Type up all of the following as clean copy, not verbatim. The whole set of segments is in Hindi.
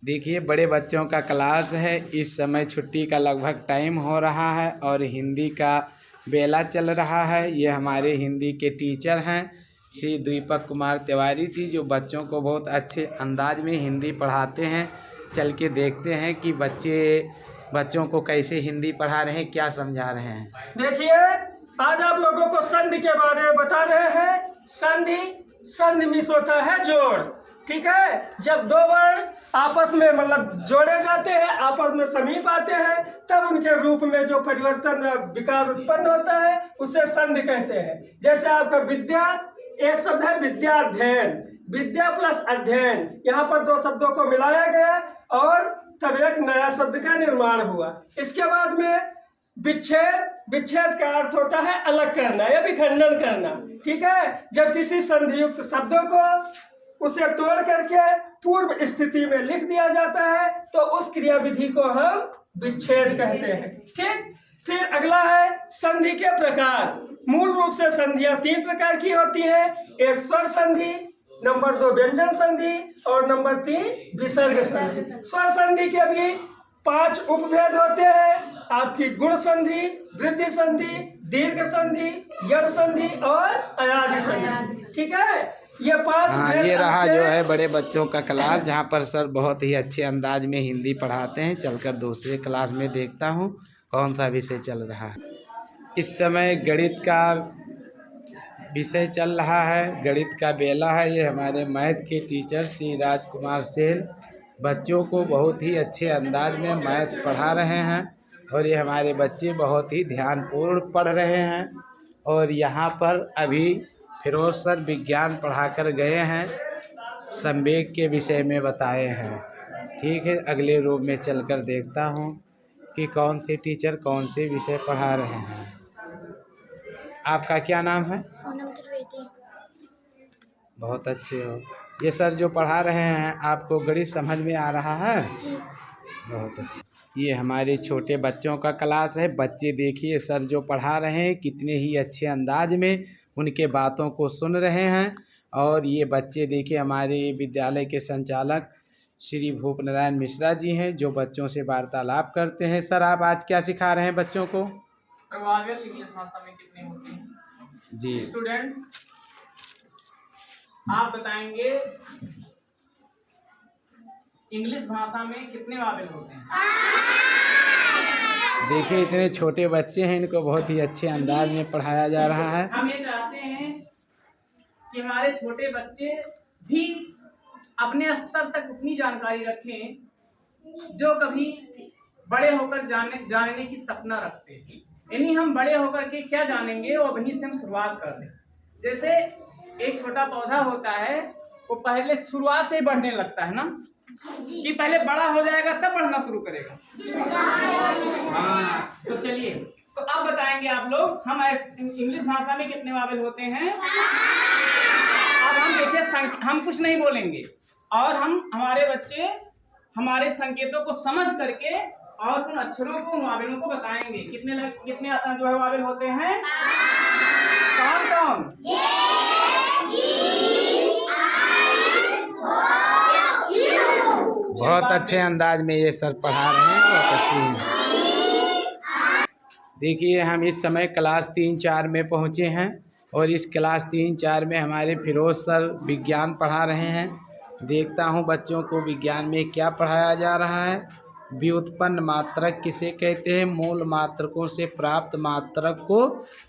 देखिए बड़े बच्चों का क्लास है। इस समय छुट्टी का लगभग टाइम हो रहा है और हिंदी का बेला चल रहा है। ये हमारे हिंदी के टीचर हैं श्री दीपक कुमार तिवारी जी, जो बच्चों को बहुत अच्छे अंदाज में हिंदी पढ़ाते हैं। चल के देखते हैं कि बच्चों को कैसे हिंदी पढ़ा रहे हैं, क्या समझा रहे हैं। देखिए, आज आप लोगों को संधि के बारे में बता रहे हैं। संधि मीन्स होता है जोड़। ठीक है, जब दो वर्ण आपस में मतलब जोड़े जाते हैं, आपस में समीप आते हैं, तब उनके रूप में जो परिवर्तन विकार उत्पन्न होता है उसे संधि कहते हैं। जैसे आपका विद्या, एक शब्द है विद्याध्ययन, विद्या प्लस अध्ययन, यहाँ पर दो शब्दों को मिलाया गया और तब एक नया शब्द का निर्माण हुआ। इसके बाद में विच्छेद का अर्थ होता है अलग करना या विखंडन करना। ठीक है, जब किसी संधियुक्त शब्दों को उसे तोड़ करके पूर्व स्थिति में लिख दिया जाता है तो उस क्रियाविधि को हम विच्छेद कहते हैं। ठीक, फिर अगला है संधि के प्रकार। मूल रूप से संधियां 3 प्रकार की होती है। एक स्वर संधि, नंबर 2 व्यंजन संधि और नंबर 3 विसर्ग संधि। स्वर संधि के भी 5 उपभेद होते हैं। आपकी गुण संधि, वृद्धि संधि, दीर्घ संधि, यड़ संधि और अयादि संधि। ठीक है, ये 5 हाँ, ये रहा जो है बड़े बच्चों का क्लास, जहाँ पर सर बहुत ही अच्छे अंदाज में हिंदी पढ़ाते हैं। चलकर दूसरे क्लास में देखता हूँ कौन सा विषय चल रहा है। इस समय गणित का विषय चल रहा है, गणित का बेला है। ये हमारे मैथ के टीचर श्री राजकुमार सेन बच्चों को बहुत ही अच्छे अंदाज में मैथ पढ़ा रहे हैं और ये हमारे बच्चे बहुत ही ध्यानपूर्ण पढ़ रहे हैं। और यहाँ पर अभी फिरोज सर विज्ञान पढ़ाकर गए हैं, संवेग के विषय में बताए हैं। ठीक है, अगले रूम में चलकर देखता हूँ कि कौन से टीचर कौन से विषय पढ़ा रहे हैं। आपका क्या नाम है? सोनम त्रिवेदी। बहुत अच्छे हो। ये सर जो पढ़ा रहे हैं आपको गणित समझ में आ रहा है? जी। बहुत अच्छे। ये हमारे छोटे बच्चों का क्लास है। बच्चे देखिए सर जो पढ़ा रहे हैं कितने ही अच्छे अंदाज में उनके बातों को सुन रहे हैं। और ये बच्चे देखिए हमारे विद्यालय के संचालक श्री भूप नारायण मिश्रा जी हैं, जो बच्चों से वार्तालाप करते हैं। सर आप आज क्या सिखा रहे हैं बच्चों को? वावेल इंग्लिश भाषा में कितने होते हैं? जी स्टूडेंट्स, आप बताएंगे इंग्लिश भाषा में कितने वावेल होते हैं? देखिए इतने छोटे बच्चे हैं, इनको बहुत ही अच्छे अंदाज में पढ़ाया जा रहा है। हम ये चाहते हैं कि हमारे छोटे बच्चे भी अपने स्तर तक उतनी जानकारी रखें जो कभी बड़े होकर जानने की सपना रखते हैं। यानी हम बड़े होकर के क्या जानेंगे वो वहीं से हम शुरुआत कर दें। जैसे एक छोटा पौधा होता है, वो पहले शुरुआत से ही बढ़ने लगता है ना, कि पहले बड़ा हो जाएगा तब बढ़ना शुरू करेगा। हाँ, तो चलिए, तो अब बताएंगे आप लोग हम इंग्लिश भाषा में कितने वावेल होते हैं। अब हम देखिए, हम कुछ नहीं बोलेंगे और हमारे बच्चे हमारे संकेतों को समझ करके और उन अक्षरों को, उन वावेलों को बताएंगे। कितने जो है वावेल होते हैं? कौन कौन? बहुत अच्छे अंदाज में ये सर पढ़ा रहे हैं, बहुत अच्छी हैं। देखिए हम इस समय क्लास 3-4 में पहुँचे हैं और इस क्लास 3-4 में हमारे फिरोज सर विज्ञान पढ़ा रहे हैं। देखता हूँ बच्चों को विज्ञान में क्या पढ़ाया जा रहा है। व्युत्पन्न मात्रक किसे कहते हैं? मूल मात्रकों से प्राप्त मात्रक को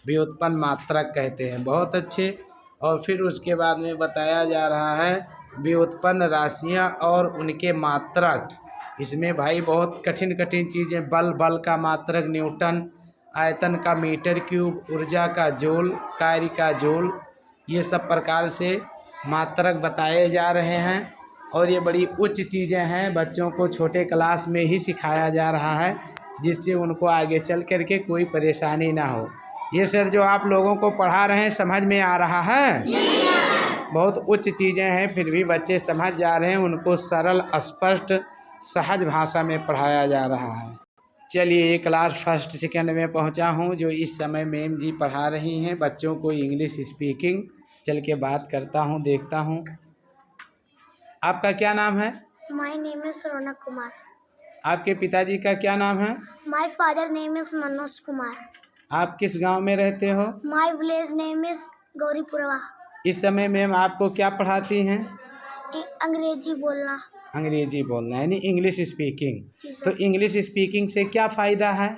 व्युत्पन्न मात्रक कहते हैं। बहुत अच्छे। और फिर उसके बाद में बताया जा रहा है व्युत्पन्न राशियाँ और उनके मात्रक। इसमें भाई बहुत कठिन चीज़ें, बल का मात्रक न्यूटन, आयतन का मीटर क्यूब, ऊर्जा का जूल, कार्य का जूल, ये सब प्रकार से मात्रक बताए जा रहे हैं। और ये बड़ी उच्च चीज़ें हैं, बच्चों को छोटे क्लास में ही सिखाया जा रहा है जिससे उनको आगे चल कर के कोई परेशानी ना हो। ये सर जो आप लोगों को पढ़ा रहे हैं समझ में आ रहा है? बहुत उच्च चीज़ें हैं फिर भी बच्चे समझ जा रहे हैं, उनको सरल स्पष्ट सहज भाषा में पढ़ाया जा रहा है। चलिए, ये क्लास 1st 2nd में पहुंचा हूं, जो इस समय मैम जी पढ़ा रही हैं बच्चों को इंग्लिश स्पीकिंग। चल के बात करता हूं, देखता हूं। आपका क्या नाम है? My name is Ronak Kumar. आपके पिताजी का क्या नाम है? My father name is Manoj Kumar. आप किस गांव में रहते हो? My village name is Gauripurwa. इस समय मैम आपको क्या पढ़ाती हैं? अंग्रेजी बोलना। अंग्रेजी बोलना यानी इंग्लिश स्पीकिंग। जी सर। तो इंग्लिश स्पीकिंग से क्या फ़ायदा है?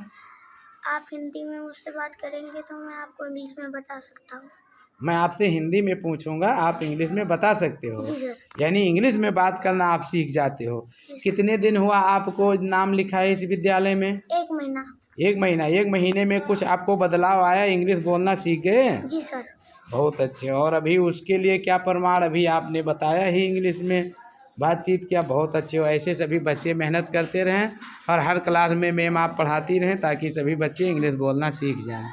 आप हिंदी में मुझसे बात करेंगे तो मैं आपको इंग्लिश में बता सकता हूँ। मैं आपसे हिंदी में पूछूंगा, आप इंग्लिश में बता सकते हो। जी सर। यानी इंग्लिश में बात करना आप सीख जाते हो। कितने दिन हुआ आपको नाम लिखा है इस विद्यालय में? 1 महीना। 1 महीना। 1 महीने में कुछ आपको बदलाव आया, इंग्लिश बोलना सीख गए? जी सर। बहुत अच्छे। और अभी उसके लिए क्या प्रमाण? अभी आपने बताया ही इंग्लिश में बातचीत किया, बहुत अच्छे हो। ऐसे सभी बच्चे मेहनत करते रहें और हर क्लास में मैम आप पढ़ाती रहें ताकि सभी बच्चे इंग्लिश बोलना सीख जाएं।